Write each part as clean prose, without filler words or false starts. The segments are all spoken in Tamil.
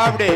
அப்படி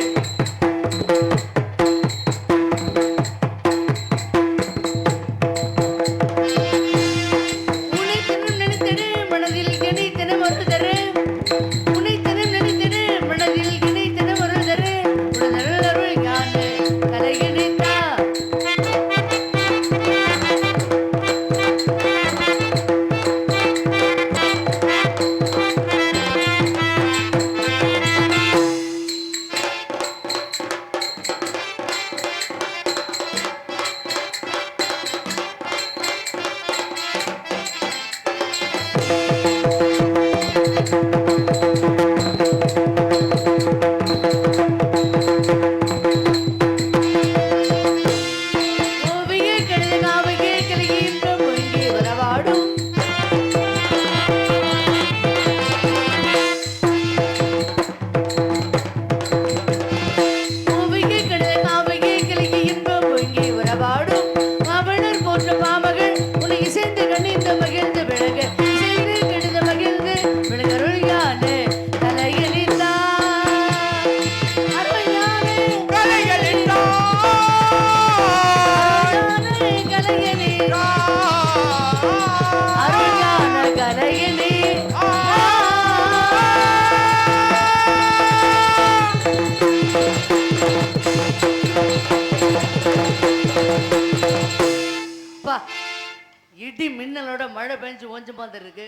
இடி மின்னலோட மழை பெஞ்சு கொஞ்சம் பார்த்துருக்கு.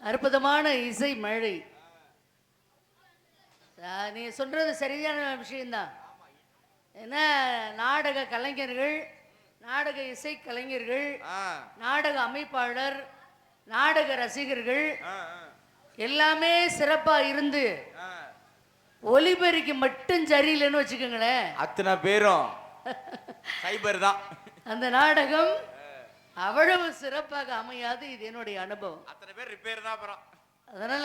அற்புதமான இசை மழை. நீ சொல்றது சரியான விஷயம்தான். ஏன்னா நாடக கலைஞர்கள், நாடக இசை கலைஞர்கள், நாடக அமைப்பாளர், நாடக ரசிகர்கள் எல்லாமே சிறப்பா இருந்து ஒலிபெருக்கி மட்டும் சரியில்லைன்னு வச்சுக்கோங்களேன், அத்தனை பேரும் சைபர் தான். அந்த நாடகம் அவ்வளவு சிறப்பாக அமையாது. இது என்னுடைய அனுபவம். அத்தனை பேர் ரிப்பேர் தான் அப்புறம். அதனால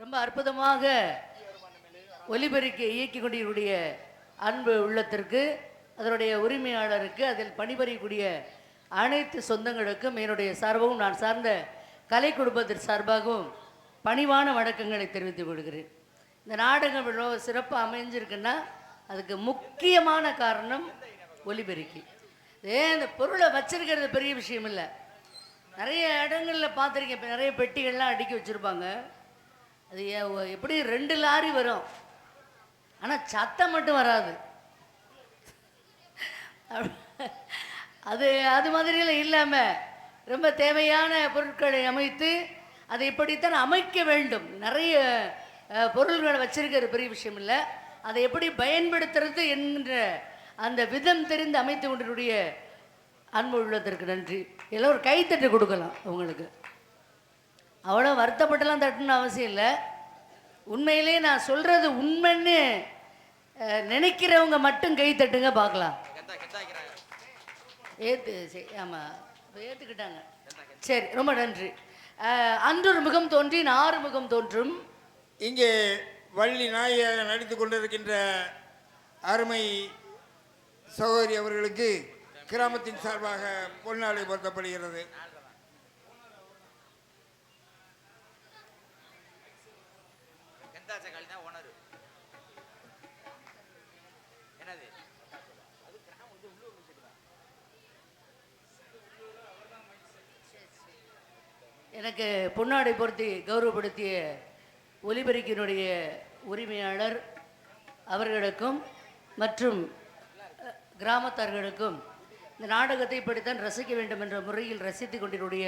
ரொம்ப அற்புதமாக ஒலிபெருக்கை இயக்கி கொண்டிருக்கூடிய அன்பு உள்ளத்திற்கு, அதனுடைய உரிமையாளருக்கு, அதில் பணிபுரியக்கூடிய அனைத்து சொந்தங்களுக்கும் என்னுடைய சார்பாகவும் நான் சார்ந்த கலை குடும்பத்தின் சார்பாகவும் பணிவான வணக்கங்களை தெரிவித்துக் கொள்கிறேன். இந்த நாடகம் இவ்வளோ சிறப்பாக அமைஞ்சிருக்குன்னா அதுக்கு முக்கியமான காரணம் ஒலிபெருக்கி. இந்த பொருளை வச்சிருக்கிறது பெரிய விஷயம் இல்லை. நிறைய இடங்களில் பார்த்துருக்கேன், இப்போ நிறைய பெட்டிகள்லாம் அடுக்கி வச்சுருப்பாங்க. அது எப்படி 2 லாரி வரும், ஆனால் சத்தம் மட்டும் வராது. அது மாதிரியெல்லாம் இல்லாமல் ரொம்ப தேவையான பொருட்களை அமைத்து அதை இப்படித்தான் அமைக்க வேண்டும். நிறைய பொருள்களை வச்சிருக்கிறது பெரிய விஷயம் இல்லை, அதை எப்படி பயன்படுத்துறது என்கின்ற அந்த விதம் தெரிந்து அமைத்து கொண்டிருடைய அன்பு உள்ளதற்கு நன்றி. எல்லாம் ஒரு கைத்தட்டு கொடுக்கலாம் உங்களுக்கு. அவ்வளோ வருத்தப்பட்டெல்லாம் தட்டுன்னு அவசியம் இல்லை. உண்மையிலே நான் சொல்கிறது உண்மைன்னு நினைக்கிறவங்க மட்டும் கை தட்டுங்க பார்க்கலாம். ஆமாம், ஏற்றுக்கிட்டாங்க. சரி, ரொம்ப நன்றி. அன்றொரு முகம் தோன்றி ஆறு முகம் தோன்றும். இங்கே வள்ளி நாயக நடித்து கொண்டிருக்கின்ற அருமை சகோதரி அவர்களுக்கு கிராமத்தின் சார்பாக பொன்னாடை போர்த்தப்படுகிறது. எனக்கு பொன்னாடை பொருத்தி கௌரவப்படுத்திய ஒலிபெருக்கினுடைய உரிமையாளர் அவர்களுக்கும் மற்றும் கிராமத்தார்களுக்கும் இந்த நாடகத்தை இப்படித்தான் ரசிக்க வேண்டும் என்ற முறையில் ரசித்து கொண்டிருடைய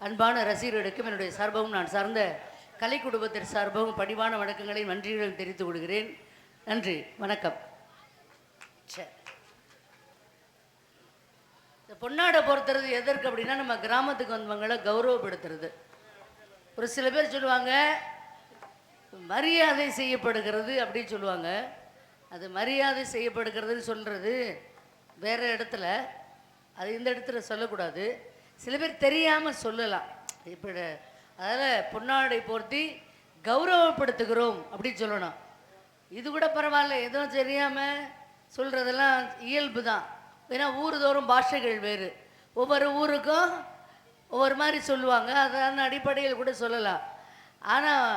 அன்பான ரசிகர்களுக்கும் என்னுடைய சார்பாகவும் நான் சார்ந்த கலை குடும்பத்தின் சார்பாகவும் பணிவான வணக்கங்களை நன்றிகளை தெரிவித்துக் கொள்கிறேன். நன்றி, வணக்கம். இந்த பொன்னாடை பொறுத்துறது எதற்கு அப்படின்னா, நம்ம கிராமத்துக்கு வந்தவங்களை கௌரவப்படுத்துறது. ஒரு சில பேர் சொல்லுவாங்க மரியாதை செய்யப்படுகிறது அப்படின்னு சொல்லுவாங்க. அது மரியாதை செய்யப்படுகிறதுன்னு சொல்கிறது வேறு இடத்துல, அது இந்த இடத்துல சொல்லக்கூடாது. சில பேர் தெரியாமல் சொல்லலாம். இப்படி அதில் பொன்னாடை போர்த்தி கௌரவப்படுத்துகிறோம் அப்படின்னு சொல்லணும். இது கூட பரவாயில்ல, எதுவும் தெரியாமல் சொல்கிறதெல்லாம் இயல்பு தான். ஏன்னா ஊர்தோறும் பாஷைகள் வேறு, ஒவ்வொரு ஊருக்கும் ஒவ்வொரு மாதிரி சொல்லுவாங்க. அதன் அடிப்படையில் கூட சொல்லலாம். ஆனால்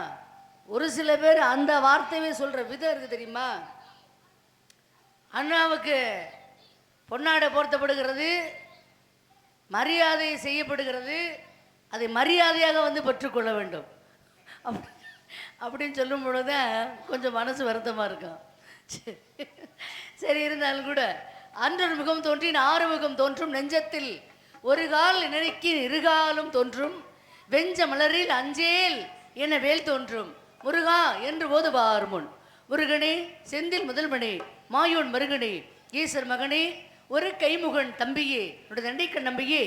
ஒரு சில பேர் அந்த வார்த்தையே சொல்ற விதம் இருக்கு தெரியுமா? அண்ணாவுக்கு பொன்னாடை போர்த்தப்படுகிறது, மரியாதை செய்யப்படுகிறது, அதை மரியாதையாக வந்து பெற்றுக்கொள்ள வேண்டும் அப்படின்னு சொல்லும் பொழுது கொஞ்சம் மனசு வருத்தமாக இருக்கும். சரி, இருந்தாலும் கூட அன்றொரு முகம் தோன்றின் ஆறு முகம் தோன்றும், நெஞ்சத்தில் ஒரு கால் நினைக்கி இருகாலும் தோன்றும், வெஞ்ச மலரில் அஞ்சேல் என வேல் தோன்றும், முருகா என்று ஓதுவார் முன். முருகனே செந்தில் முதல்மணி மாயோன் மருகனே ஈசர் மகனே ஒரு கைமுகன் தம்பியே என்னுடைய தண்டைக்கண் நம்பியே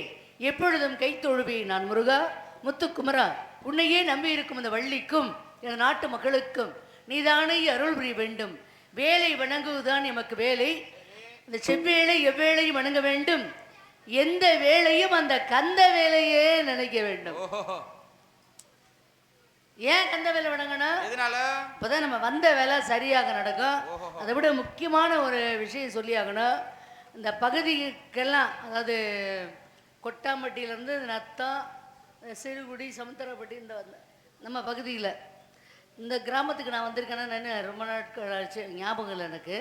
எப்பொழுதும் கை தொழுவே நான் முருகா முத்துக்குமரா, உன்னையே நம்பி இருக்கும் இந்த வள்ளிக்கும் என் நாட்டு மக்களுக்கும் நீதானே அருள் புரிய வேண்டும். வேலை வணங்குவதுதான் எமக்கு வேலை. இந்த செவ்வேளை எவ்வேளையும் வணங்க வேண்டும். எந்த வேலையும் அந்த கந்த வேலையே நினைக்க வேண்டும். ஏன் கந்த வேலை வணங்கணும்? இப்போதான் நம்ம வந்த வேலை சரியாக நடக்கும். அதை விட முக்கியமான ஒரு விஷயம் சொல்லியாகணும். இந்த பகுதிக்கெல்லாம், அதாவது கொட்டாம்பட்டியிலேருந்து நத்தம், சிறுகுடி, சமுத்திரப்பட்டி, இந்த நம்ம பகுதியில் இந்த கிராமத்துக்கு நான் வந்திருக்கேன்னா ரொம்ப நாட்கள் ஆச்சு, ஞாபகம் இல்லை எனக்கு.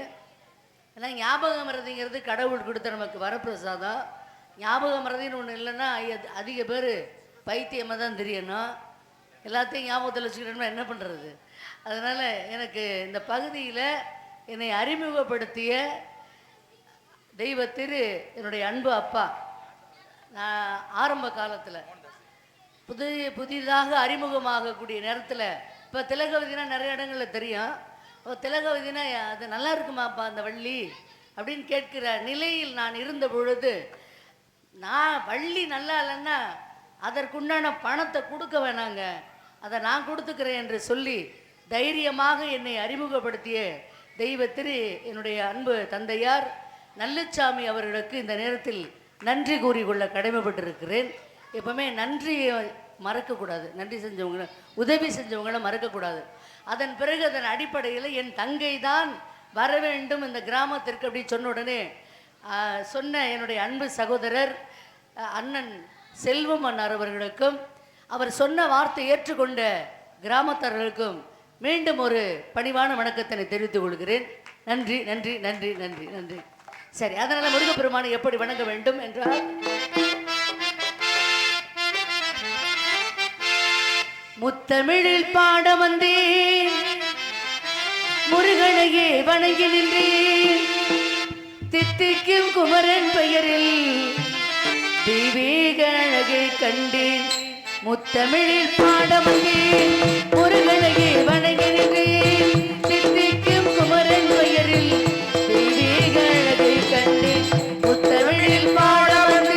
ஏன்னா ஞாபகம் மறதிங்கிறது கடவுள் கொடுத்த நமக்கு வரப்பிரசாதம். ஞாபகம் மறதின்னு ஒன்று இல்லைன்னா அதிக பேர் பைத்தியமாக தான் தெரியணும். எல்லாத்தையும் ஞாபகத்தில் வச்சுக்கிட்டோம்னா என்ன பண்ணுறது? அதனால் எனக்கு இந்த பகுதியில் என்னை அறிமுகப்படுத்திய தெய்வத்திரு என்னுடைய அன்பு அப்பா, நான் ஆரம்ப காலத்தில் புதிதாக அறிமுகமாகக்கூடிய நேரத்தில், இப்போ திலகவதினா நிறைய இடங்களில் தெரியும். திலகவதினா அது நல்லா இருக்குமாப்பா அந்த வள்ளி அப்படின்னு கேட்கிற நிலையில் நான் இருந்த பொழுது, நான் வள்ளி நல்லா இல்லைன்னா அதற்குண்டான பணத்தை கொடுக்க வேணாங்க, அதை நான் கொடுத்துக்கிறேன் என்று சொல்லி தைரியமாக என்னை அறிமுகப்படுத்திய தெய்வத்திரு என்னுடைய அன்பு தந்தையார் நல்லுச்சாமி அவர்களுக்கு இந்த நேரத்தில் நன்றி கூறிக்கொள்ள கடமைப்பட்டிருக்கிறேன். எப்பவுமே நன்றியை மறக்கக்கூடாது. நன்றி செஞ்சவங்கள, உதவி செஞ்சவங்கள மறக்கக்கூடாது. அதன் பிறகு அதன் அடிப்படையில் என் தங்கை தான் வர வேண்டும் இந்த கிராமத்திற்கு அப்படி சொன்ன உடனே சொன்ன என்னுடைய அன்பு சகோதரர் அண்ணன் செல்வம் அண்ணார் அவர்களுக்கும், அவர் சொன்ன வார்த்தை ஏற்றுக்கொண்ட கிராமத்தார்களுக்கும் மீண்டும் ஒரு பணிவான வணக்கத்தினை தெரிவித்துக் கொள்கிறேன். நன்றி நன்றி நன்றி நன்றி நன்றி. சரி, அதனால முருகப்பெருமானை எப்படி வணங்க வேண்டும் என்றால், முத்தமிழில் பாட வந்தேன் முருகனையே வணங்கி நின்றேன், தித்திக்கும் குமரன் பெயரில் தெய்வீக அழகை கண்டேன். முத்தமிழில் பாட வந்தேன் முருகனையே வணங்கி நின்றேன், தித்திக்கும் குமரன் பெயரில் தெய்வீக அழகை கண்டேன். முத்தமிழில் பாட வந்தேன்.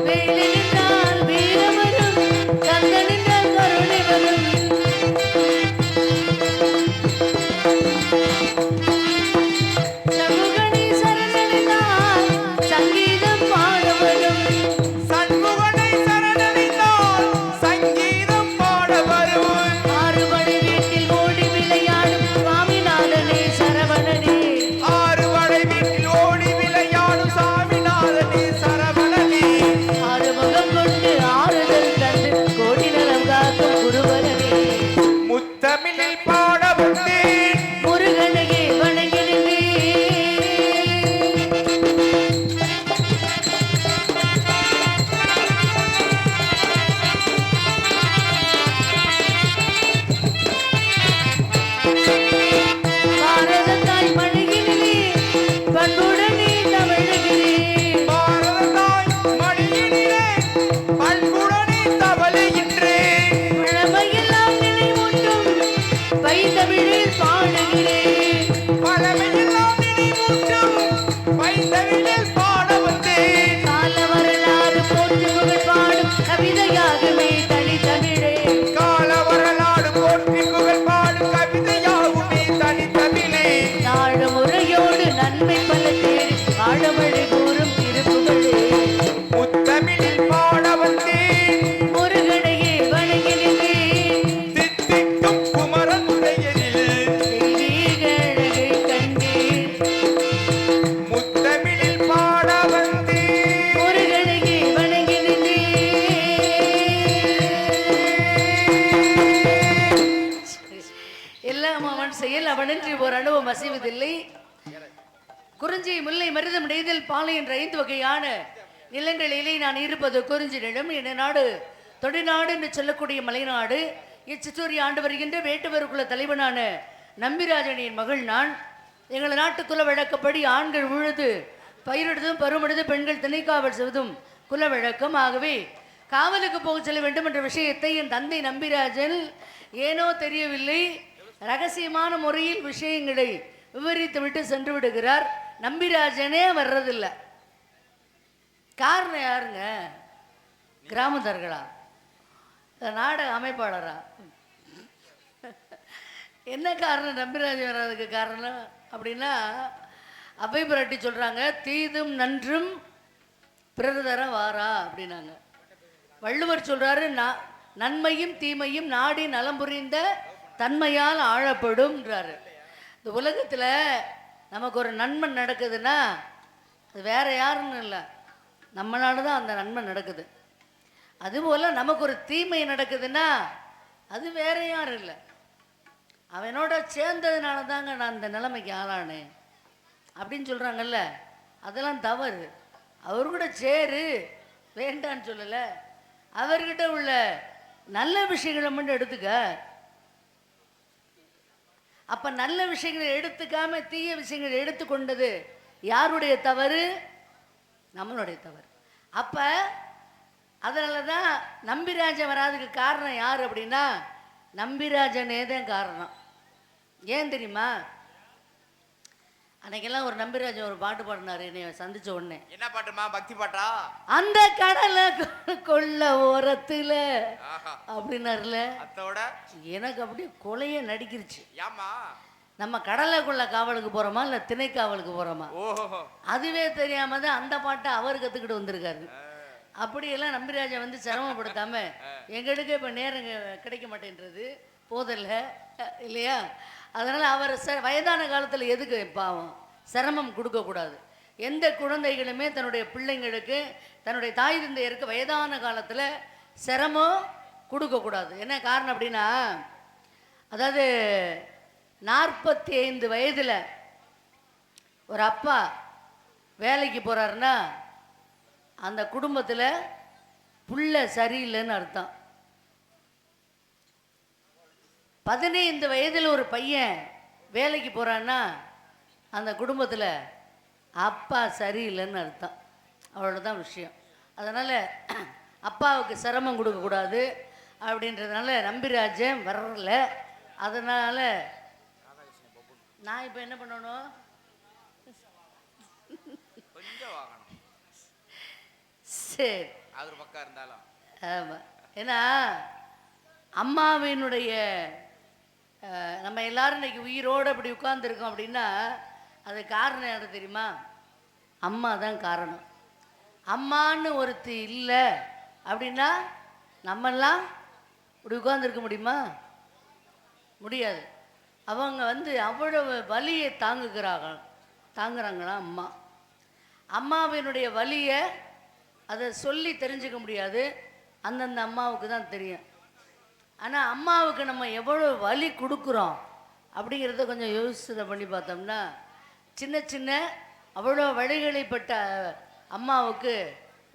வேலனின்றால் வீரவரும், கந்தனின்றால் கருணை அவனின்றி ஒரு அனுபவம் அசைவதில்லை. குறிஞ்சி முல்லை மருதம் நெய்தல் பாலை என்ற 5 வகையான நிலங்களிலே நான் இருப்பது குறிஞ்சி நிலம். என் நாடு தொடிநாடு என்று சொல்லக்கூடிய மலைநாடு. இச்சித்தூரி ஆண்டு வருகின்ற வேட்டுவருக்குள்ள தலைவனான நம்பிராஜனின் மகள் நான். எங்கள் நாட்டுக்குள்ள வழக்கப்படி ஆண்கள் உழுது பயிரிடுதும் பருமடுது பெண்கள் திணைக்காவல் செய்வதும் குல வழக்கம். ஆகவே காவலுக்கு போக செல்ல வேண்டும் என்ற விஷயத்தை என் தந்தை நம்பிராஜன் ஏனோ தெரியவில்லை ரகசியமான முறையில் விஷயங்களை விவரித்து விட்டு சென்று விடுகிறார். நம்பிராஜனே வர்றதில்லை. காரணம் யாருங்க? கிராமத்தர்களா? நாடக அமைப்பாளரா? என்ன காரணம் நம்பிராஜன் வர்றதுக்கு காரணம் அப்படின்னா, அவை புரட்டி சொல்றாங்க, தீதும் நன்றும் பிறர் தர வாரா அப்படின்னாங்க. வள்ளுவர் சொல்றாரு, நன்மையும் தீமையும் நாடி நலம் புரிந்த தன்மையால் ஆழப்படும்ன்றாரு. இந்த உலகத்துல நமக்கு ஒரு நன்மை நடக்குதுன்னா அது வேற யாருன்னு இல்லை, நம்மளால தான் அந்த நன்மை நடக்குது. அதுபோல் நமக்கு ஒரு தீமை நடக்குதுன்னா அது வேற யாரும் இல்லை, அவனோட சேர்ந்ததுனால தாங்க நான் இந்த நிலைமைக்கு ஆளானேன் அப்படின்னு சொல்கிறாங்கல்ல. அதெல்லாம் தவறு. அவர் கூட சேரு வேண்டான்னு சொல்லலை, அவர்கிட்ட உள்ள நல்ல விஷயங்களை மட்டும் எடுத்துக்க. அப்போ நல்ல விஷயங்களை எடுத்துக்காம தீய விஷயங்களை எடுத்துக்கொண்டது யாருடைய தவறு? நம்மளுடைய தவறு. அப்போ அதனால தான் நம்பிராஜன் வராதுக்கு காரணம் யார் அப்படின்னா நம்பிராஜனே தான் காரணம். ஏன் தெரியுமா? அன்னைக்கெல்லாம் ஒரு நம்பிராஜன் ஒரு பாட்டு பாடினாரு என்னை சந்திச்ச உடனே. என்ன பாட்டுமா? பக்தி பாட்டா? அந்த கடலை கொள்ள ஓரத்துல அப்படின்னாருல, அதோட எனக்கு அப்படியே கொலையே நடிக்கிருச்சு. ஏமா நம்ம கடலைக்குள்ள காவலுக்கு போறோமா இல்ல திணை காவலுக்கு போறோமா அதுவே தெரியாம தான் அந்த பாட்டை அவர் கத்துக்கிட்டு வந்திருக்காரு. அப்படியெல்லாம் நம்பிராஜன் வந்து சிரமப்படுத்தாம எங்களுக்கு இப்ப நேரம் கிடைக்க மாட்டேன்றது போதில்ல இல்லையா? அதனால அவர் வயதான காலத்துல எதுக்கு பாவம் சிரமம் கொடுக்கக்கூடாது. எந்த குழந்தைகளுமே தன்னுடைய பிள்ளைங்களுக்கு தன்னுடைய தாய் தந்தையருக்கு வயதான காலத்துல சிரமம் கொடுக்கக்கூடாது. என்ன காரணம் அப்படின்னா, அதாவது 45 வயதுல ஒரு அப்பா வேலைக்கு போறாருன்னா அந்த குடும்பத்தில் புள்ள சரியில்லைன்னு அர்த்தம். 15 வயதில் ஒரு பையன் வேலைக்கு போகிறான்னா அந்த குடும்பத்தில் அப்பா சரியில்லைன்னு அர்த்தம். அவ்வளோதான் விஷயம். அதனால் அப்பாவுக்கு சிரமம் கொடுக்கக்கூடாது அப்படின்றதுனால நம்பிராஜன் வரல. அதனால் நான் இப்போ என்ன பண்ணணும்? சரி, அது ஒரு பக்கம் இருந்தாலும் ஆமாம். ஏன்னா அம்மாவினுடைய நம்ம எல்லாரும் இன்னைக்கு உயிரோடு அப்படி உட்கார்ந்துருக்கோம் அப்படின்னா அது காரணம் யாரு தெரியுமா? அம்மா தான் காரணம். அம்மான்னு ஒருத்தி இல்லை அப்படின்னா நம்மெல்லாம் இப்படி உட்கார்ந்துருக்க முடியுமா? முடியாது. அவங்க வந்து அவ்வளவு வலியை தாங்குறாங்களா அம்மா. அம்மாவினுடைய வலியை அதை சொல்லி தெரிஞ்சுக்க முடியாது, அந்தந்த அம்மாவுக்கு தான் தெரியும். ஆனால் அம்மாவுக்கு நம்ம எவ்வளோ வலி கொடுக்குறோம் அப்படிங்கிறத கொஞ்சம் யோசனை பண்ணி பார்த்தோம்னா சின்ன சின்ன அவ்வளோ வலிகளைப்பட்ட அம்மாவுக்கு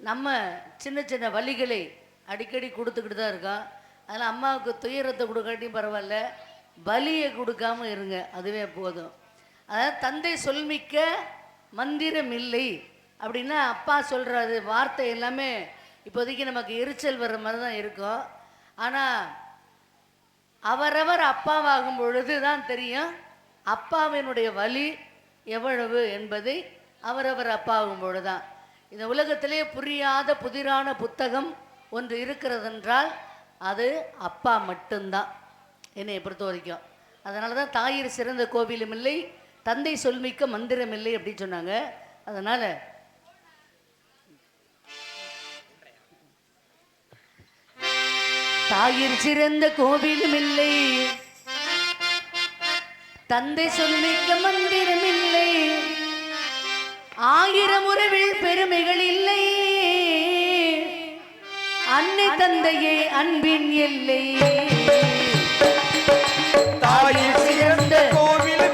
நம்ம சின்ன சின்ன வலிகளை அடிக்கடி கொடுத்துக்கிட்டு தான் இருக்கோம். அதனால் அம்மாவுக்கு துயரத்தை கொடுக்காட்டியும் பரவாயில்ல, வலியை கொடுக்காம இருங்க, அதுவே போதும். அதாவது தந்தை சொல்மிக்க மந்திரம் இல்லை அப்படின்னா அப்பா சொல்கிறது வார்த்தை எல்லாமே இப்போதைக்கு நமக்கு எரிச்சல் வர்ற மாதிரி தான் இருக்கும். ஆனால் அவரவர் அப்பாவாகும் பொழுது தான் தெரியும் அப்பாவினுடைய வலி எவ்வளவு என்பதை அவரவர் அப்பாவும் பொழுது தான். இந்த உலகத்திலே புரியாத புதிரான புத்தகம் ஒன்று இருக்கிறதென்றால் அது அப்பா மட்டும்தான் என்னை பொறுத்த வரைக்கும். அதனால தான் தாயிர் சிறந்த கோவிலும் இல்லை, தந்தை சொல்மிக்க மந்திரம் இல்லை அப்படின்னு சொன்னாங்க. அதனால் தாயிர் சிறந்த கோவிலும் இல்லை, தந்தை சொல்மிக்க மந்திரம் இல்லை, 1000 உறவில் பெருமைகள் இல்லை, அன்னை தந்தையே அன்பின் எல்லை. தாயிர் சிறந்த கோவில்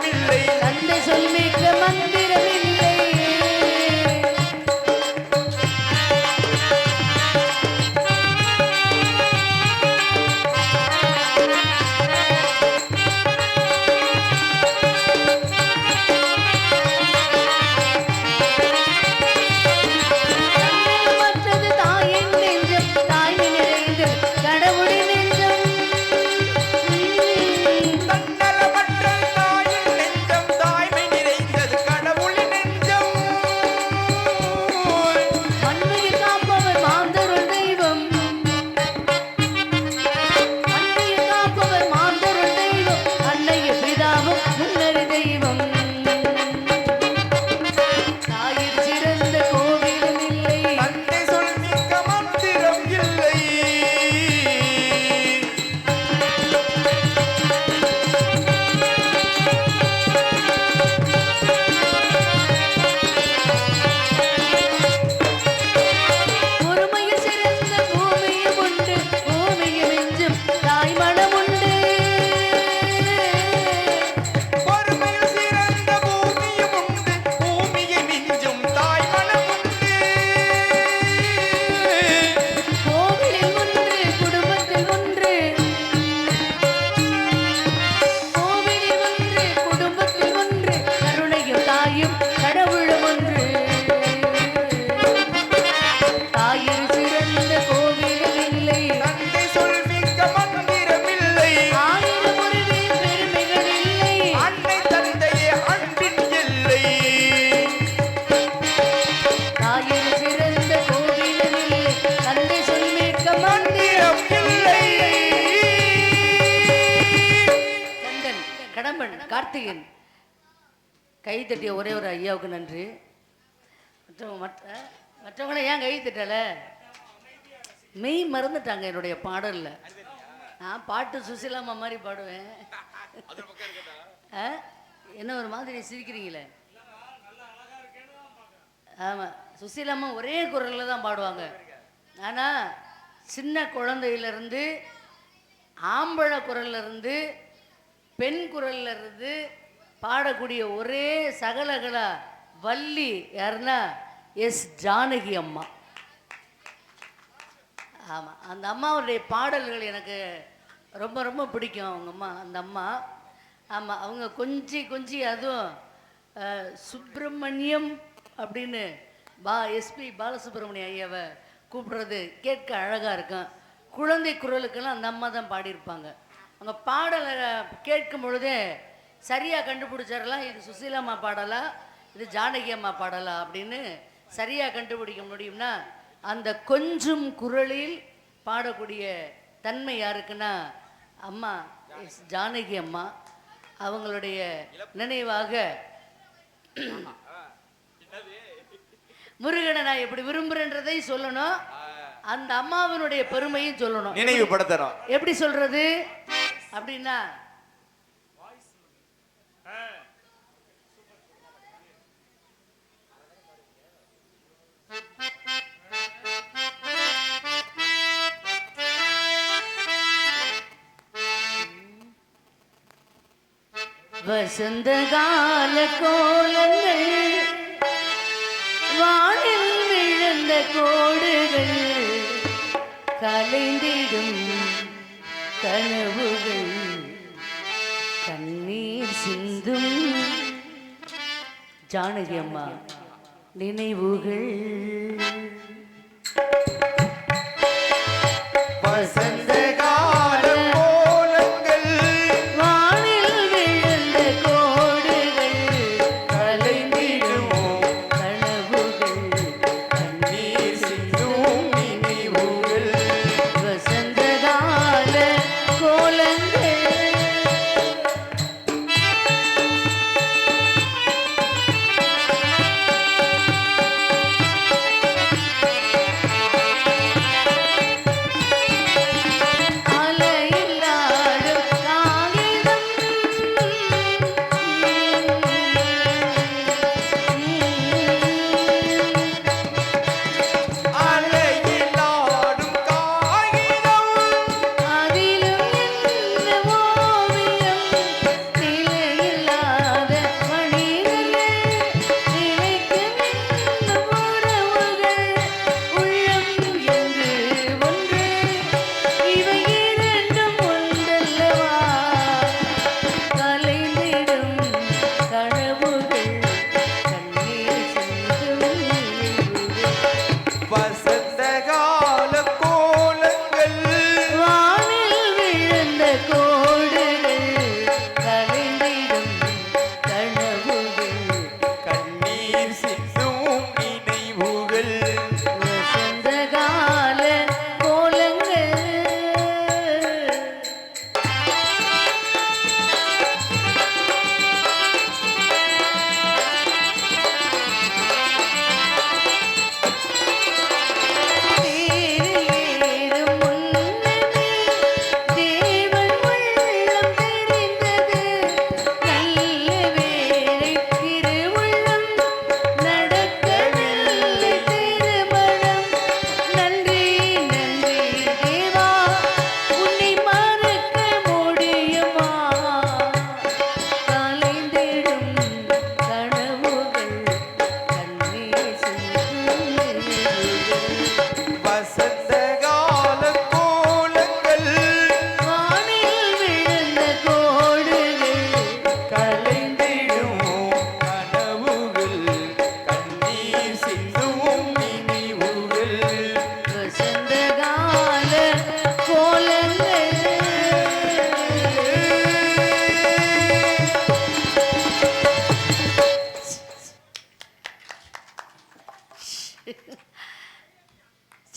கடம்பன் கார்த்திகன் கை தட்டிய ஒரே ஒரு ஐயாவுக்கு நன்றி. மற்றவங்கள ஏன் கை தட்டல? மெய் மறந்துட்டாங்க என்னுடைய பாடல்ல. நான் பாட்டு சுசிலாமா மாதிரி பாடுவேன். என்ன ஒரு மாதிரி சிரிக்கிறீங்களே? ஆமாம், சுசீலாம்மா ஒரே குரலில் தான் பாடுவாங்க. ஆனால் சின்ன குழந்தையிலேருந்து ஆம்பளை குரல்லேருந்து பெண் குரல்லேருந்து பாடக்கூடிய ஒரே சகலகலா வள்ளி யாருன்னா எஸ் ஜானகி அம்மா. ஆமாம், அந்த அம்மாவுடைய பாடல்கள் எனக்கு ரொம்ப ரொம்ப பிடிக்கும். அவங்க அம்மா, அந்த அம்மா. ஆமாம், அவங்க கொஞ்சி அதுவும் சுப்பிரமணியம் அப்படின்னு எஸ்பி பாலசுப்ரமணியம் ஐயாவை கூப்பிடுறது கேட்க அழகாக இருக்கும். குழந்தை குரலுக்கெல்லாம் அந்த அம்மா தான் பாடியிருப்பாங்க. அவங்க பாடலை கேட்கும் பொழுதே சரியாக கண்டுபிடிச்சாரலாம், இது சுசீலாம்மா பாடலா இது ஜானகி அம்மா பாடலா அப்படின்னு சரியாக கண்டுபிடிக்க முடியும்னா அந்த கொஞ்சம் குரலில் பாடக்கூடிய தன்மை யாருக்குன்னா அம்மா ஜானகி அம்மா. அவங்களுடைய நினைவாக முருகனை நான் எப்படி விரும்புறேன்றதை சொல்லணும், அந்த அம்மாவினுடைய பெருமையும் சொல்லணும். நினைவுபடுத்தணும். எப்படி சொல்றது அப்படின்னா வசந்த கால கோலங்கள் வானில் விழுந்த கோடுகள் கலைந்திடும் கனவுகள் கண்ணீர் சிந்தும் ஜானகி அம்மா நினைவுகள். வசந்த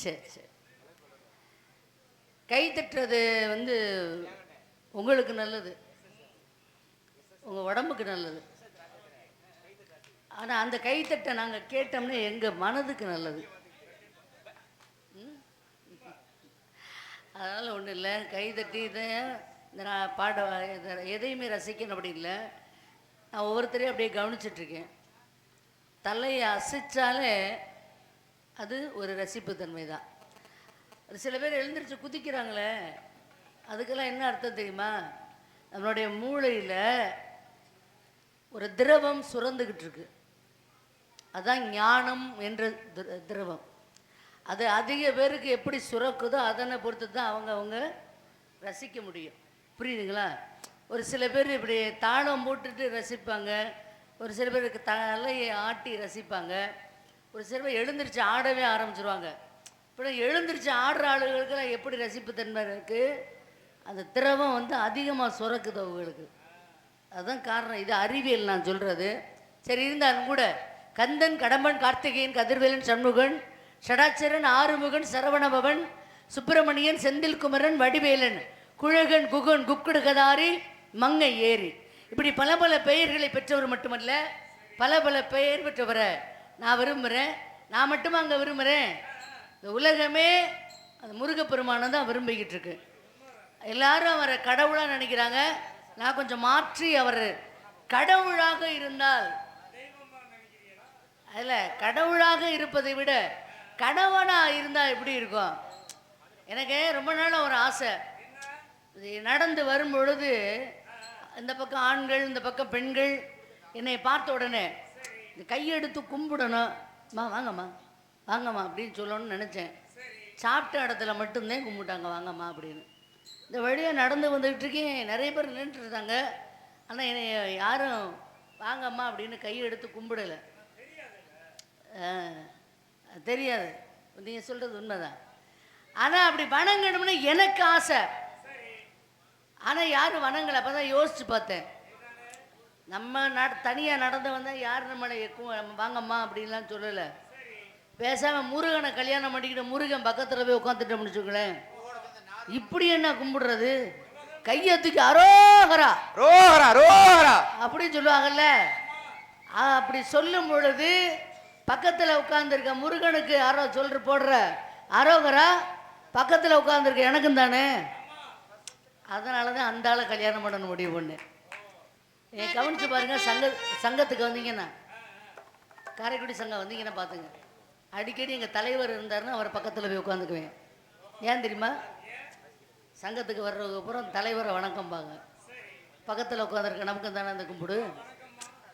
சரி சரி, கை தட்டுறது உங்களுக்கு நல்லது. உங்கள் உடம்புக்கு நல்லது. ஆனால் அந்த கைத்தட்டை நாங்கள் கேட்டோம்னா எங்கள் மனதுக்கு நல்லது. அதனால் ஒன்றும் இல்லை, கைத்தட்டி இதை இந்த நான் பாட எதையுமே ரசிக்கணும் அப்படி இல்லை. நான் ஒவ்வொருத்தரையும் அப்படியே கவனிச்சிட்ருக்கேன். தலையை அசைச்சாலே அது ஒரு ரசிப்பு தன்மை தான். சில பேர் எழுந்திரிச்சு குதிக்கிறாங்களே, அதுக்கெல்லாம் என்ன அர்த்தம் தெரியுமா? நம்மளுடைய மூளையில் ஒரு திரவம் சுரந்துக்கிட்டு இருக்கு, அதுதான் ஞானம் என்ற திரவம். அது அதிக பேருக்கு எப்படி சுரக்குதோ அதனை பொறுத்து தான் அவங்க ரசிக்க முடியும். புரியுதுங்களா? ஒரு சில பேர் இப்படி தாளம் போட்டுட்டு ரசிப்பாங்க, ஒரு சில பேருக்கு தலையை ஆட்டி ரசிப்பாங்க, ஒரு சில பேர் எழுந்திரிச்சு ஆடவே ஆரம்பிச்சிருவாங்க. இப்போ எழுந்திரிச்சு ஆடுற ஆளுகளுக்கெல்லாம் எப்படி ரசிப்பு தன்மை இருக்குது? அந்த திரவம் அதிகமாக சுரக்குது அவங்களுக்கு. அதுதான் காரணம். இது அறிவியல் நான் சொல்கிறது. சரி, இருந்தாலும் கூட கந்தன், கடம்பன், கார்த்திகேயன், கதிர்வேலன், சண்முகன், ஷடாச்சரன், ஆறுமுகன், சரவணபவன், சுப்பிரமணியன், செந்தில்குமரன், வடிவேலன், குழகன், குகன், குக்குடு கதாரி, மங்கை ஏரி, இப்படி பல பல பெயர்களை பெற்றவர் மட்டுமல்ல, பல பல பெயர் பெற்றவரை நான் விரும்புகிறேன். நான் மட்டுமா அங்கே விரும்புகிறேன், இந்த உலகமே அந்த முருகப்பெருமானம் தான் விரும்பிக்கிட்டு இருக்கு. எல்லாரும் அவரை கடவுளாக நினைக்கிறாங்க. நான் கொஞ்சம் மாற்றி அவர் கடவுளாக இருந்தால், அதில் கடவுளாக இருப்பதை விட கணவனாக இருந்தால் எப்படி இருக்கும்? எனக்கு ரொம்ப நாள் ஒரு ஆசை. நடந்து வரும் பொழுது இந்த பக்கம் ஆண்கள், இந்த பக்கம் பெண்கள் என்னை பார்த்த உடனே இந்த கையெடுத்து கும்பிடணும், வாங்கம்மா வாங்கம்மா அப்படின்னு சொல்லணும்னு நினச்சேன். சாப்பிட்ட இடத்துல மட்டும்தான் கும்பிட்டாங்க வாங்கம்மா அப்படின்னு. இந்த வழியாக நடந்து வந்துக்கிட்டு இருக்கேன், நிறைய பேர் நின்றுட்டு இருந்தாங்க. ஆனால் என்னை யாரும் வாங்கம்மா அப்படின்னு கையெடுத்து கும்பிடலை. தெரியாது, நீங்கள் சொல்கிறது உண்மைதான். ஆனால் அப்படி வணங்கணும்னு எனக்கு ஆசை. ஆனால் யாரும் வணங்கலை. அப்போ தான் யோசித்து பார்த்தேன், நம்ம தனியாக நடந்து வந்தால் யார் நம்மளை வாங்கம்மா அப்படின்லாம் சொல்லலை. பேசாமல் முருகனை கல்யாணம் பண்ணிக்கிட்டு முருகன் பக்கத்தில் போய் உட்காந்துட்டோம்னு வச்சுக்கலேன், இப்படி என்ன கும்பிடுறது? கையத்துக்கு அரோகரா ரோகரா ரோகரா அப்படின்னு சொல்லுவாங்கல்ல. அப்படி சொல்லும் பொழுது பக்கத்தில் உட்காந்துருக்க முருகனுக்கு போடுற அரோகரா பக்கத்தில் உட்காந்துருக்க எனக்கும் தானே. அதனால தான் அந்த ஆளை கல்யாணம் பண்ணணும் முடிவு பண்ணு. கவனிச்சு பாருங்க, சங்கத்துக்கு வந்தீங்கன்னா, காரைக்குடி சங்கம் வந்தீங்கன்னா பார்த்துங்க, அடிக்கடி எங்கள் தலைவர் இருந்தாருன்னா அவர் பக்கத்தில் போய் உட்காந்துக்குவேன். ஏன் தெரியுமா? சங்கத்துக்கு வர்றதுக்கு அப்புறம் தலைவரை வணக்கம்பாங்க, பக்கத்தில் உட்காந்துருக்க நமக்கு தானே அந்த கும்பிடு.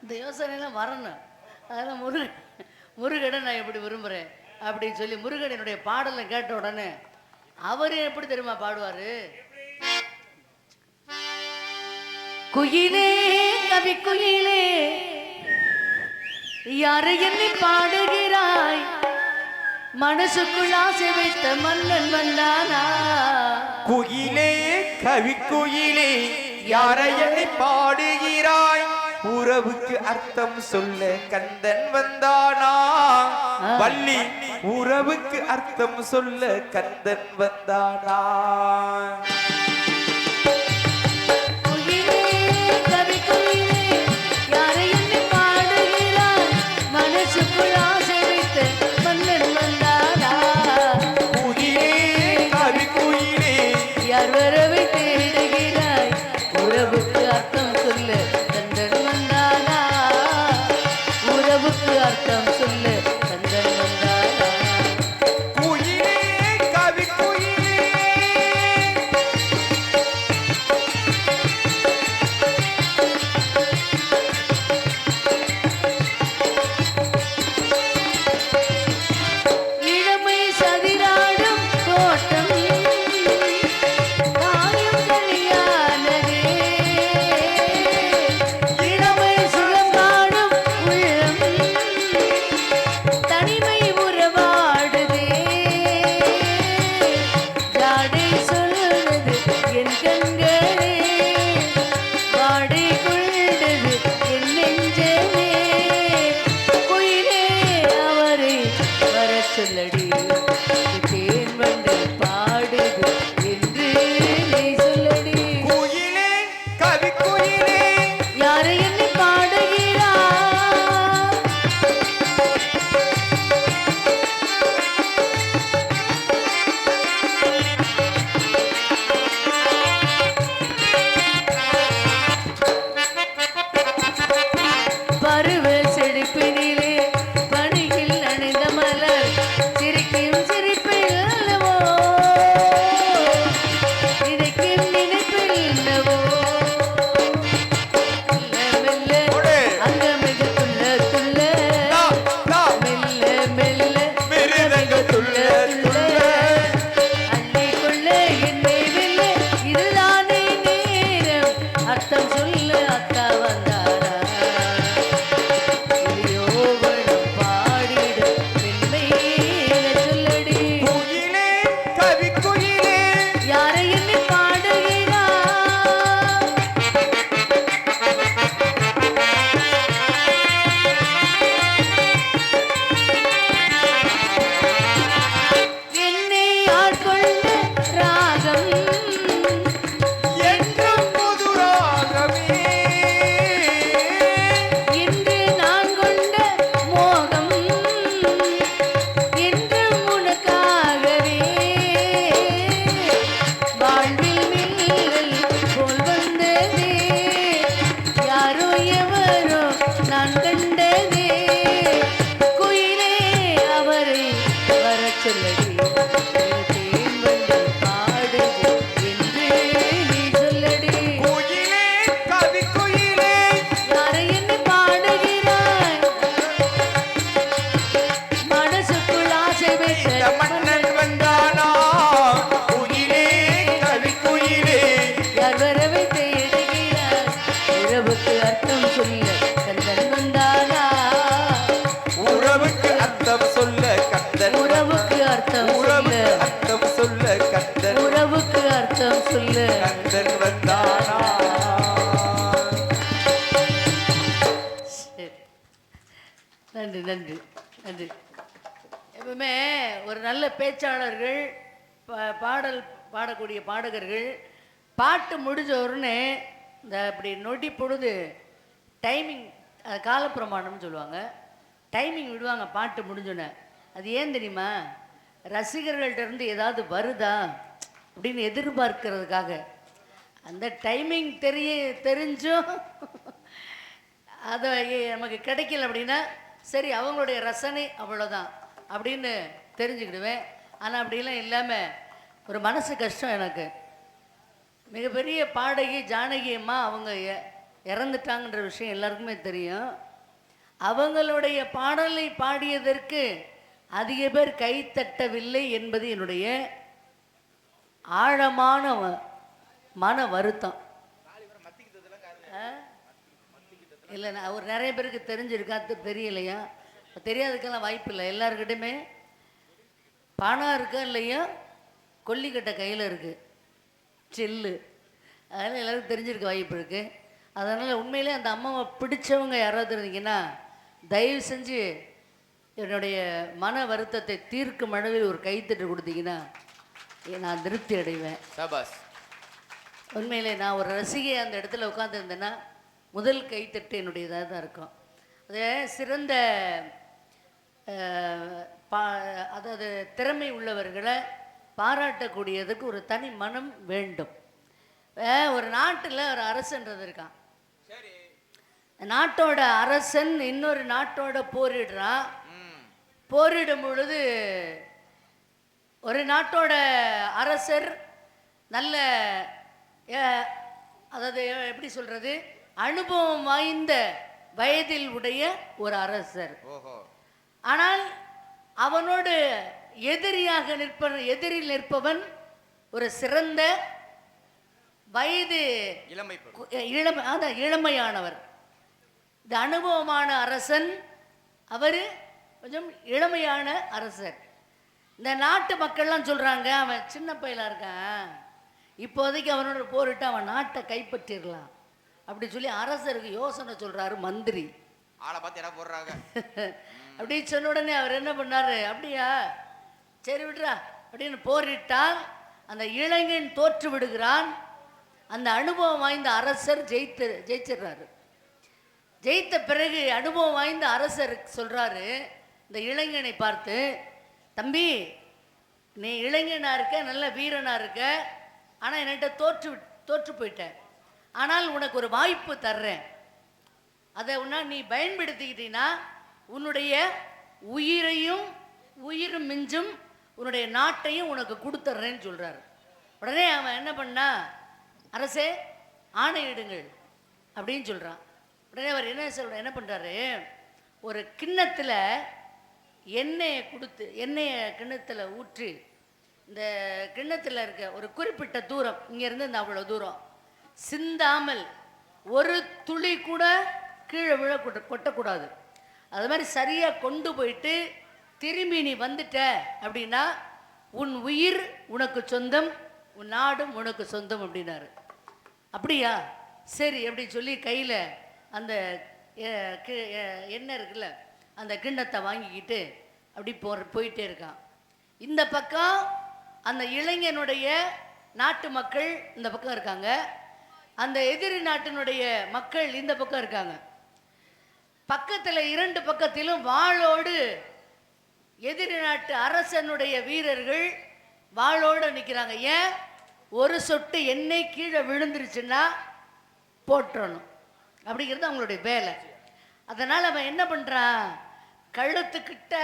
இந்த யோசனைலாம் வரணும். அதெல்லாம் முருகனை நான் எப்படி விரும்புகிறேன் அப்படின்னு சொல்லி முருகனுடைய பாடலை கேட்ட உடனே அவர் எப்படி தெரியுமா பாடுவார்? குயிலே கவி குயிலே யாரை என்னை பாடுகிறாய், மனசுக்குள் ஆசை வைத்த மன்னன் வந்தானா. குயிலே கவி குயிலே யாரை என்னை பாடுகிறாய், உறவுக்கு அர்த்தம் சொல்ல கந்தன் வந்தானா. வள்ளி உறவுக்கு அர்த்தம் சொல்ல கந்தன் வந்தானா. அர்த்தம் சொல்லு கந்தன் வந்தானா. சரி, நன்றி நன்றி நன்றி. எப்பவுமே ஒரு நல்ல பேச்சாளர்கள் பாடல் பாடக்கூடிய பாடகர்கள் பாட்டு முடிஞ்ச உடனே இந்த அப்படி நொடி பொழுது டைமிங் காலப்பிரமாணம்னு சொல்லுவாங்க, டைமிங் விடுவாங்க பாட்டு முடிஞ்சோன்னே. அது ஏன் தெரியுமா? ரசிகர்கள்ட்ட இருந்து ஏதாவது வருதா அப்படின்னு எதிர்பார்க்கறதுக்காக. அந்த டைமிங் தெரிஞ்சும் அதை நமக்கு கிடைக்கல அப்படின்னா சரி அவங்களுடைய ரசனை அவ்வளோதான் அப்படின்னு தெரிஞ்சுக்கிடுவேன். ஆனால் அப்படிலாம் இல்லாமல் ஒரு மனசு கஷ்டம் எனக்கு. மிகப்பெரிய பாடகி ஜானகி அம்மா அவங்க இறந்துட்டாங்கன்ற விஷயம் எல்லாருக்குமே தெரியும். அவங்களுடைய பாடலை பாடியதற்கு அதிக பேர் கைத்தட்டவில்லை என்பது என்னுடைய ஆழமான மன வருத்தம். இல்லை, நான் ஒரு நிறைய பேருக்கு தெரிஞ்சிருக்கா தெரியலையா? தெரியாதுக்கெல்லாம் வாய்ப்பு இல்லை. எல்லாருக்கிட்டையுமே பணம் இருக்கா இல்லையா, கொல்லிக்கட்டை கையில் இருக்குது, செல்லு, அதனால் எல்லாருக்கும் தெரிஞ்சிருக்க வாய்ப்பு இருக்குது. அதனால் உண்மையிலே அந்த அம்மாவை பிடிச்சவங்க யாராவது இருந்தீங்கன்னா தயவு செஞ்சு என்னுடைய மன வருத்தத்தை தீர்க்கும் அளவில் ஒரு கைத்தட்டு கொடுத்தீங்கன்னா நான் திருப்தி அடைவேன். சபாஸ். உண்மையிலே நான் ஒரு ரசிகை அந்த இடத்துல உட்காந்துருந்தேன்னா முதல் கைத்தட்டு என்னுடையதாக தான் இருக்கும். அது சிறந்த அதாவது திறமை உள்ளவர்களை பாராட்டக்கூடியதுக்கு ஒரு தனி மனம் வேண்டும். ஒரு நாட்டில் ஒரு அரசன்றது இருக்கான். நாட்டோட அரசன் இன்னொரு நாட்டோட போரிடுறான். போரிடும் பொழுது ஒரு நாட்டோட அரசர் நல்ல அதாவது எப்படி சொல்றது, அனுபவம் வாய்ந்த வயதில் உடைய ஒரு அரசர். ஆனால் அவனோடு எதிரில் நிற்பவன் ஒரு சிறந்த வயது இளமையானவர். இந்த அனுபவமான அரசன் அவர் கொஞ்சம் இளமையான அரசர். இந்த நாட்டு மக்கள்லாம் சொல்றாங்க அவன் சின்ன பையலா இருக்கான், இப்போதைக்கு அவனோட போரிட்டு அவன் நாட்டை கைப்பற்றிடலாம் அப்படி சொல்லி அரசருக்கு யோசனை சொல்றாரு மந்திரி. ஆளை பார்த்து இடம் போடுறாங்க. அப்படி சொன்ன உடனே அவர் என்ன பண்ணாரு, அப்படியா சரி விடுறா அப்படின்னு போரிட்டால் அந்த இளைஞன் தோற்று விடுகிறான். அந்த அனுபவம் வாய்ந்த அரசர் ஜெயிச்சிடுறாரு. ஜெயித்த பிறகு அனுபவம் வாய்ந்த அரசர் சொல்றாரு இந்த இளைஞனை பார்த்து, தம்பி நீ இளைஞனா இருக்க, நல்ல வீரனா இருக்க, ஆனால் என்கிட்ட தோற்று போயிட்ட. ஆனால் உனக்கு ஒரு வாய்ப்பு தர்றேன், அதை நீ பயன்படுத்திக்கிட்டீங்கன்னா உன்னுடைய உயிரும் மிஞ்சும், உன்னுடைய நாட்டையும் உனக்கு கொடுத்துட்றேன்னு சொல்றாரு. உடனே அவன் என்ன பண்ணா, அரசே ஆணையிடுங்கள் அப்படின்னு சொல்றான். உடனே அவர் என்ன பண்றாரு, ஒரு கிண்ணத்தில் எண்ணெயை கொடுத்து, எண்ணெயை கிண்ணத்தில் ஊற்றி, இந்த கிண்ணத்தில் இருக்க ஒரு குறிப்பிட்ட தூரம், இங்கேருந்து இந்த அவ்வளோ தூரம் சிந்தாமல் ஒரு துளி கூட கீழே கொட்டக்கூடாது. அது மாதிரி சரியாக கொண்டு போயிட்டு திரும்பி நீ வந்துட்ட அப்படின்னா உன் உயிர் உனக்கு சொந்தம், உன் நாடும் உனக்கு சொந்தம் அப்படின்னாரு. அப்படியா சரி அப்படின்னு சொல்லி கையில் அந்த எண்ணெய் இருக்குல்ல அந்த கிண்ணத்தை வாங்கிக்கிட்டு அப்படி போயிட்டே இருக்கான். இந்த பக்கம் அந்த இளைஞனுடைய நாட்டு மக்கள் இந்த பக்கம் இருக்காங்க, அந்த எதிரி நாட்டினுடைய மக்கள் இந்த பக்கம் இருக்காங்க. பக்கத்தில் இரண்டு பக்கத்திலும் வாளோடு எதிரி நாட்டு அரசனுடைய வீரர்கள் வாளோடு நிற்கிறாங்க. ஏன், ஒரு சொட்டு எண்ணெய் கீழே விழுந்துருச்சுன்னா போட்டுறணும் அப்படிங்கிறது அவங்களுடைய வேலை. அதனால் அவன் என்ன பண்ணுறான், கழுத்துக்கிட்ட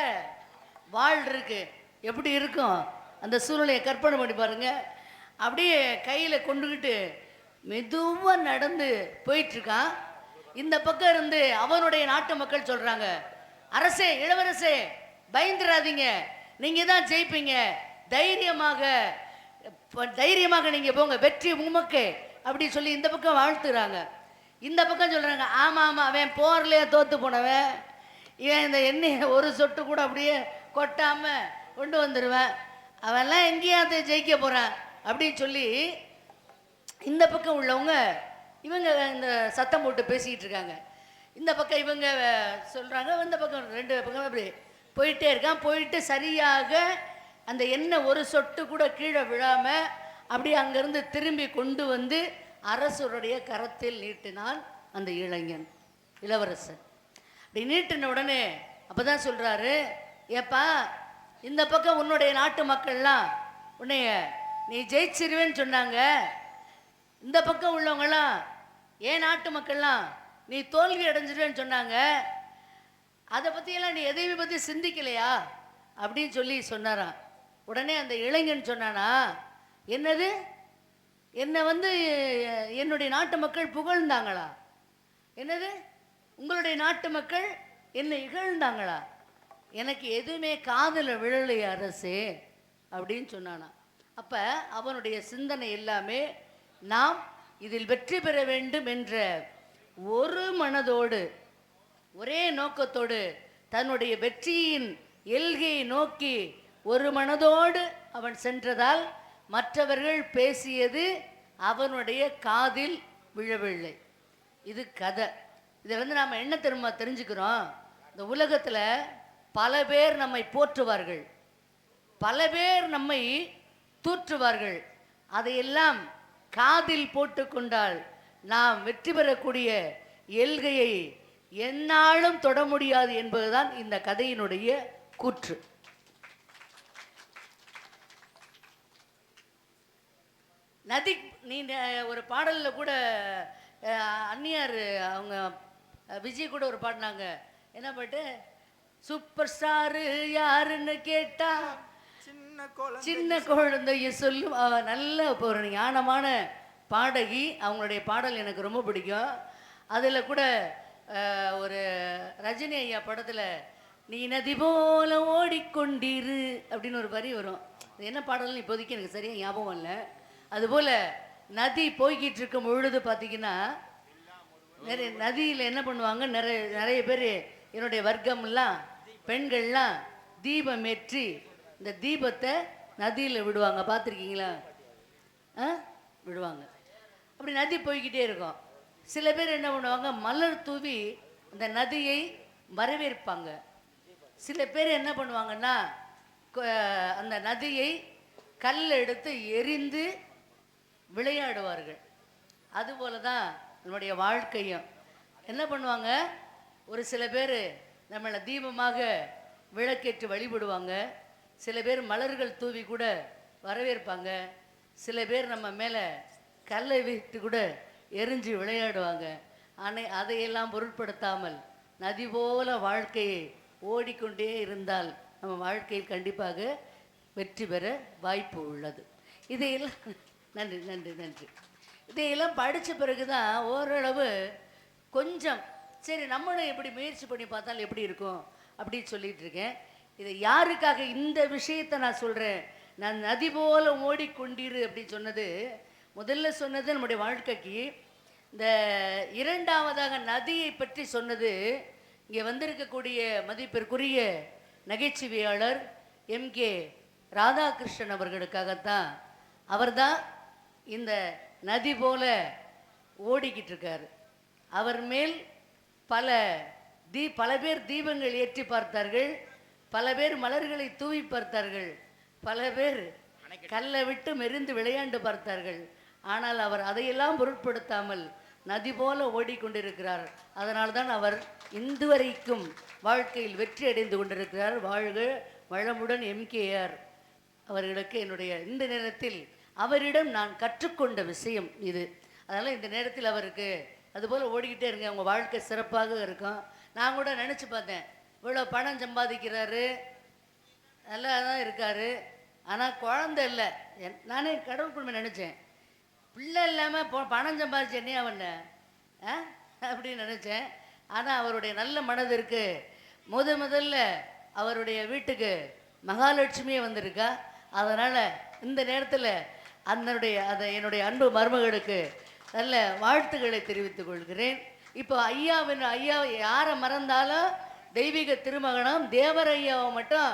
வாள் இருக்கு, எப்படி இருக்கும் அந்த சூழ்நிலையை கற்பனை பண்ணி பாருங்க. அப்படியே கையில் கொண்டுக்கிட்டு மெதுவாக நடந்து போயிட்டுருக்கான். இந்த பக்கம் இருந்து அவனுடைய நாட்டு மக்கள் சொல்கிறாங்க, அரசே இளவரசே பயந்துடாதீங்க, நீங்கள் தான் ஜெயிப்பீங்க, தைரியமாக நீங்கள் போங்க, வெற்றி உமக்கு அப்படி சொல்லி இந்த பக்கம் வாழ்த்துறாங்க. இந்த பக்கம் சொல்கிறாங்க, ஆமாம் அவன் போர்லையே தோற்று போனவன், இவன் இந்த எண்ணெயை ஒரு சொட்டு கூட அப்படியே கொட்டாமல் கொண்டு வந்துடுவேன், அவன்லாம் எங்கேயாவது ஜெயிக்க போகிறான் அப்படின்னு சொல்லி இந்த பக்கம் உள்ளவங்க இவங்க இந்த சத்தம் போட்டு பேசிக்கிட்டு இருக்காங்க. இந்த பக்கம் இவங்க சொல்கிறாங்க, இந்த பக்கம் ரெண்டு பக்கம் அப்படி போயிட்டே இருக்கான். போயிட்டு சரியாக அந்த எண்ணெய் ஒரு சொட்டு கூட கீழே விழாமல் அப்படியே அங்கேருந்து திரும்பி கொண்டு வந்து அரசருடைய கரத்தில் நீட்டினான் அந்த இளைஞன், இளவரசன். அப்படி நீட்டின உடனே அப்போ தான் சொல்கிறாரு, ஏப்பா இந்த பக்கம் உன்னுடைய நாட்டு மக்கள்லாம் உன்னைய நீ ஜெயிச்சிருவேன்னு சொன்னாங்க, இந்த பக்கம் உள்ளவங்களாம் ஏன் நாட்டு மக்கள்லாம் நீ தோல்வி அடைஞ்சிருவேன்னு சொன்னாங்க, அதை பற்றியெல்லாம் நீ எதையுமே பற்றி சிந்திக்கலையா அப்படின்னு சொல்லி சொன்னாராம். உடனே அந்த இளைஞன் சொன்னானா, என்னது என்னை வந்து என்னுடைய நாட்டு மக்கள் புகழ்ந்தாங்களா? என்னது உங்களுடைய நாட்டு மக்கள் என்னை இகழ்ந்தாங்களா? எனக்கு எதுவுமே காதில் விழலை அரசே அப்படின்னு சொன்னானா. அப்போ அவனுடைய சிந்தனை எல்லாமே நாம் இதில் வெற்றி பெற வேண்டும் என்ற ஒரு மனதோடு ஒரே நோக்கத்தோடு தன்னுடைய வெற்றியின் எல்கையை நோக்கி ஒரு மனதோடு அவன் சென்றதால் மற்றவர்கள் பேசியது அவனுடைய காதில் விழவில்லை. இது கதை. இதை நாம் என்ன தெரிஞ்சுக்கிறோம், இந்த உலகத்தில் பல பேர் நம்மை போற்றுவார்கள், பல பேர் நம்மை தூற்றுவார்கள். அதையெல்லாம் காதில் போட்டுக்கொண்டால் நாம் வெற்றி பெறக்கூடிய எல்கையை எந்நாளும் தொட முடியாது என்பதுதான் இந்த கதையினுடைய கூற்று. நதி நீ ஒரு பாடலில் கூட அந்நியார் அவங்க விஜய் கூட ஒரு பாடினாங்க, என்ன பாட்டு, சூப்பர் ஸ்டாரு யாருன்னு கேட்டா சின்ன குழந்தைய சொல்லும். நல்ல இப்போ ஒரு ஞானமான பாடகி, அவங்களுடைய பாடல் எனக்கு ரொம்ப பிடிக்கும். அதில் கூட ஒரு ரஜினி ஐயா படத்தில் நீ நதி போல ஓடிக்கொண்டிரு அப்படின்னு ஒரு வரி வரும். அது என்ன பாடல்னு இப்போதைக்கு எனக்கு சரியாக ஞாபகம் இல்லை. அதுபோல் நதி போய்கிட்டு இருக்கும் பொழுது பார்த்தீங்கன்னா நிறைய நதியில் என்ன பண்ணுவாங்க, நிறைய பேர் என்னுடைய வர்க்கம்லாம் பெண்கள்லாம் தீபம் ஏற்றி இந்த தீபத்தை நதியில் விடுவாங்க, பார்த்துருக்கீங்களா? விடுவாங்க. அப்படி நதி போய்கிட்டே இருக்கும். சில பேர் என்ன பண்ணுவாங்க, மலர் தூவி அந்த நதியை வரவேற்பாங்க. சில பேர் என்ன பண்ணுவாங்கன்னா அந்த நதியை கல் எடுத்து எரிந்து விளையாடுவார்கள். அதுபோல தான் நம்முடைய வாழ்க்கையும். என்ன பண்ணுவாங்க, ஒரு சில பேர் நம்மளை தீபமாக விளக்கேற்றி வழிபடுவாங்க, சில பேர் மலர்கள் தூவி கூட வரவேற்பாங்க, சில பேர் நம்ம மேலே கல்லை வீட்டு கூட எரிஞ்சு விளையாடுவாங்க. ஆனால் அதையெல்லாம் பொருட்படுத்தாமல் நதி போல வாழ்க்கையை ஓடிக்கொண்டே இருந்தால் நம்ம வாழ்க்கையில் கண்டிப்பாக வெற்றி பெற வாய்ப்பு உள்ளது. இதையெல்லாம் நன்றி நன்றி நன்றி. இதையெல்லாம் படித்த பிறகு தான் ஓரளவு கொஞ்சம் சரி நம்மளும் எப்படி முயற்சி பண்ணி பார்த்தால் எப்படி இருக்கும் அப்படின்னு சொல்லிட்டு இருக்கேன். இதை யாருக்காக இந்த விஷயத்தை நான் சொல்கிறேன், நான் நதி போல ஓடிக்கொண்டிரு அப்படின்னு சொன்னது, முதல்ல சொன்னது நம்முடைய வாழ்க்கைக்கு. இந்த இரண்டாவதாக நதியை பற்றி சொன்னது இங்கே வந்திருக்கக்கூடிய மதிப்பிற்குரிய நகைச்சுவையாளர் எம்கே ராதாகிருஷ்ணன் அவர்களுக்காகத்தான். அவர்தான் இந்த நதி போல ஓடிக்கிட்டு இருக்கார். அவர் மேல் பல பேர் தீபங்கள் ஏற்றி பார்த்தார்கள், பல பேர் மலர்களை தூவி பார்த்தார்கள், பல பேர் கல்லை விட்டு மெரிந்து விளையாண்டு பார்த்தார்கள். ஆனால் அவர் அதையெல்லாம் பொருட்படுத்தாமல் நதி போல ஓடிக்கொண்டிருக்கிறார். அதனால்தான் அவர் இன்று வரைக்கும் வாழ்க்கையில் வெற்றி அடைந்து கொண்டிருக்கிறார். வாழ்க வளமுடன் எம்கேஆர் அவர்களுக்கு என்னுடைய இந்த நேரத்தில் அவரிடம் நான் கற்றுக்கொண்ட விஷயம் இது. அதனால் இந்த நேரத்தில் அவருக்கு அதுபோல் ஓடிக்கிட்டே இருங்க, உங்கள் வாழ்க்கை சிறப்பாக இருக்கும். நான் கூட நினச்சி பார்த்தேன், இவ்வளோ பணம் சம்பாதிக்கிறாரு, நல்லா தான் இருக்கார், ஆனால் குழந்தை இல்லை. நானே கடவுள் குடும்பம் நினச்சேன், பிள்ளை இல்லாமல் பணம் சம்பாதிச்சு என்னையா பண்ண அப்படின்னு நினச்சேன். ஆனால் அவருடைய நல்ல மனதிற்கு முதல்ல அவருடைய வீட்டுக்கு மகாலட்சுமியே வந்திருக்கா. அதனால் இந்த நேரத்தில் என்னுடைய அன்பு மருமகளுக்கு நல்ல வாழ்த்துக்களை தெரிவித்துக் கொள்கிறேன். இப்போ ஐயா யாரை மறந்தாலும் தெய்வீக திருமகனம் தேவர் ஐயாவை மட்டும்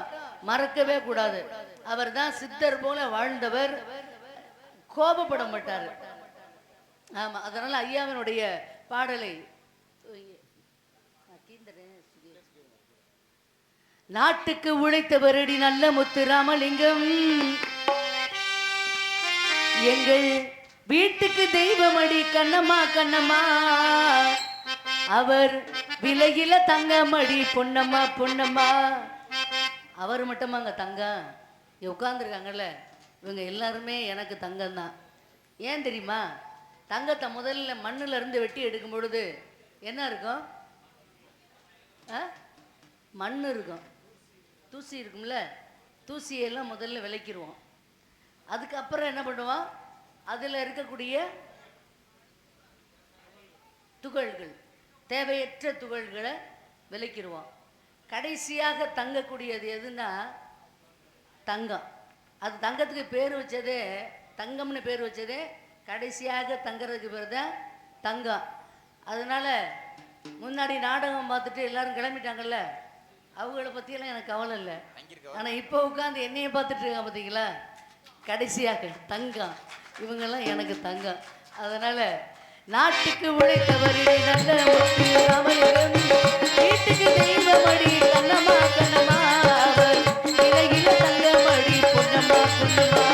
மறக்கவே கூடாது. அவர் தான் சித்தர் போல வாழ்ந்தவர். கோபப்பட மாட்டார். ஆமா, அதனால ஐயாவினுடைய பாடலை நாட்டுக்கு உழைத்தவரடி நல்ல முத்து ராமலிங்கம், எங்கள் வீட்டுக்கு தெய்வமடி கண்ணம்மா கண்ணம்மா, அவர் விலையில தங்கமடி பொன்னம்மா பொன்னம்மா. அவர் மட்டுமா அங்க தங்கம்? உட்கார்ந்துருக்காங்கல்ல இவங்க எல்லாருமே எனக்கு தங்கம் தான். ஏன் தெரியுமா? தங்கத்தை முதல்ல மண்ணுல இருந்து வெட்டி எடுக்கும் பொழுது என்ன இருக்கும்? மண் இருக்கும், தூசி இருக்கும்ல, தூசியெல்லாம் முதல்ல விளைக்கிடுவோம். அதுக்கப்புறம் என்ன பண்ணுவோம்? அதில் இருக்கக்கூடிய துகள்கள், தேவையற்ற துகள்களை விளைக்கிடுவோம். கடைசியாக தங்கக்கூடியது எதுன்னா தங்கம். அது தங்கத்துக்கு பேர் வச்சதே, தங்கம்னு பேர் வச்சதே கடைசியாக தங்கிறதுக்கு பேர் தான் தங்கம். அதனால முன்னாடி நாடகம் பார்த்துட்டு எல்லாரும் கிளம்பிட்டாங்கல்ல, அவங்கள பற்றியெல்லாம் எனக்கு கவலை இல்லை. ஆனால் இப்போ உட்காந்து என்னைய பார்த்துட்டு இருக்காங்க பார்த்தீங்களா, கடைசியாக தங்கம். இவங்கெல்லாம் எனக்கு தங்கம். அதனால் நாட்டுக்கு உழைத்தவரே நல்ல முத்து ராமலிங்கம், வீட்டுக்கு தெய்வமடி கண்ணம்மா கண்ணம்மா, அவர் இலையில தங்கமடி பொன்னம்மா பொன்னம்மா.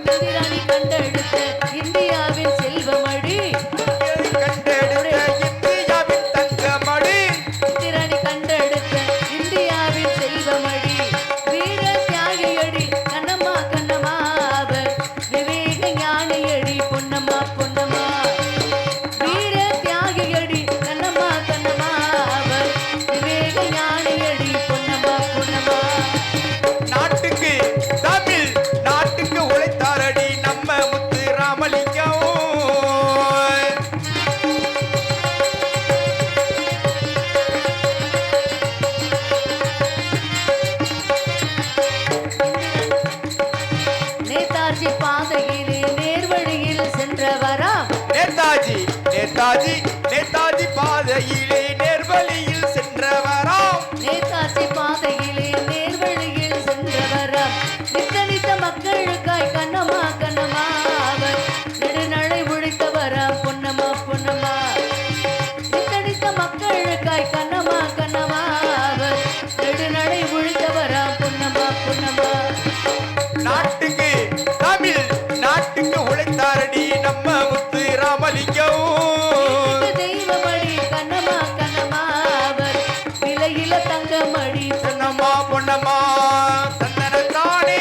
இந்திராணி கண்டெடுத்த இந்தியாவின் செல்வமடி, இந்திராணி கண்டெடுத்த இந்தியாவின் செல்வமடி, வீர தியாகியடி கண்ணம்மா கண்ணம்மா, அவர் விவேக ஞானியடி பொன்னம்மா பொன்னம்மா. வீர தியாகியடி கண்ணம்மா கண்ணம்மா, அவர் விவேக ஞானியடி பொன்னம்மா பொன்னம்மா. நாட்டுக்கு தமிழ் நாட்டுக்கு உழைத்தாரடி நம்ம முத்து ராமலிங்கம். நேதாஜி பாதையிலே நேர்வழியில் சென்றவரா, நேதாஜி நேதாஜி நேதாஜி பாதையிலே நேர்வழியில் சென்றவராம். நேதாஜி பாதையிலே நேர்வழியில் சென்றவரா, நித்தனித்த மக்களுக்காய் கண்ணம்மா கண்ணம்மா, அவர் நெடுநடை உழைத்தவரா பொன்னம்மா பொன்னம்மா. நித்தனித்த மக்களுக்காய் கண்ணம்மா கண்ணம்மா, அவர் நெடுநடை உழைத்தவரா பொன்னம்மா பொன்னம்மா. நாட்டுக்கு தமிழ் நாட்டுக்கு உழைத்தாரடி நம்ம முத்து ராமலிங்கம். வீட்டுக்கு தெய்வமடி கண்ணம்மா கண்ணம்மா, அவர் விலையில தங்கமடி பொன்னம்மா பொன்னம்மா. சந்தனத்தானே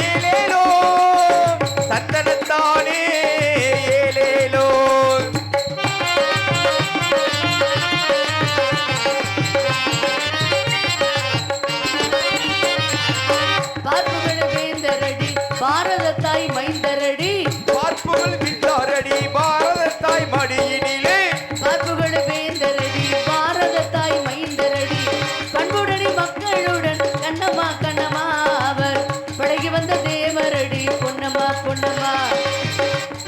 ஏலேலோ, சந்தனத்தானே ஏலேலோ. பார்ப்புகள் வேந்தரடி பாரத தாய் மைந்தரடி, பார்ப்புகள் விட்டாரடி பாரத தாய் மடியினிலே. பார்ப்புகள் வேந்தரடி பாரத தாய் மைந்தரடி, பண்புடனி மக்களுடன் கண்ணம்மா கண்ணம்மா, அவர் பழகி வந்த தேவரடி பொன்னம்மா பொன்னம்மா.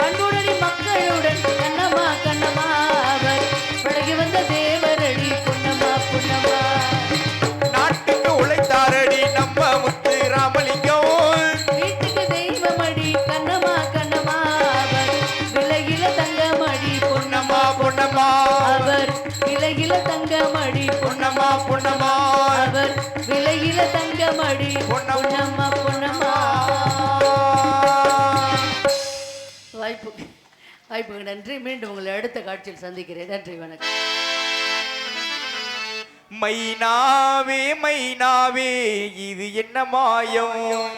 பண்புடனி மக்களுடன் கண்ணம்மா கண்ணம்மா, அவர் பழகி வந்த தேவரடி பொன்னம்மா பொன்னம்மா. நாட்டுக்கு உழைத்தாரடி நம்ம முத்து ராமலிங்கம். வீட்டுக்கு தெய்வமடி கண்ணம்மா கண்ணம்மா, அவர் விலையில தங்கமடி பொன்னம்மா பொன்னம்மா பொன்னம்மா. அவர் விலையில தங்கமடி பொன்னம்மா பொன்னம்மா. அவர் விலையில தங்கமடி பொன்னம்மா பொன்னம்மா. வாய்ப்புக்கு நன்றி. மீண்டும் உங்களை அடுத்த காட்சியில் சந்திக்கிறேன். நன்றி, வணக்கம். மைனாவே மைனாவே இது என்ன மாயம்,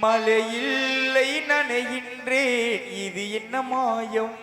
மலையில்லை நனைகின்றேன் இது என்ன மாயம்.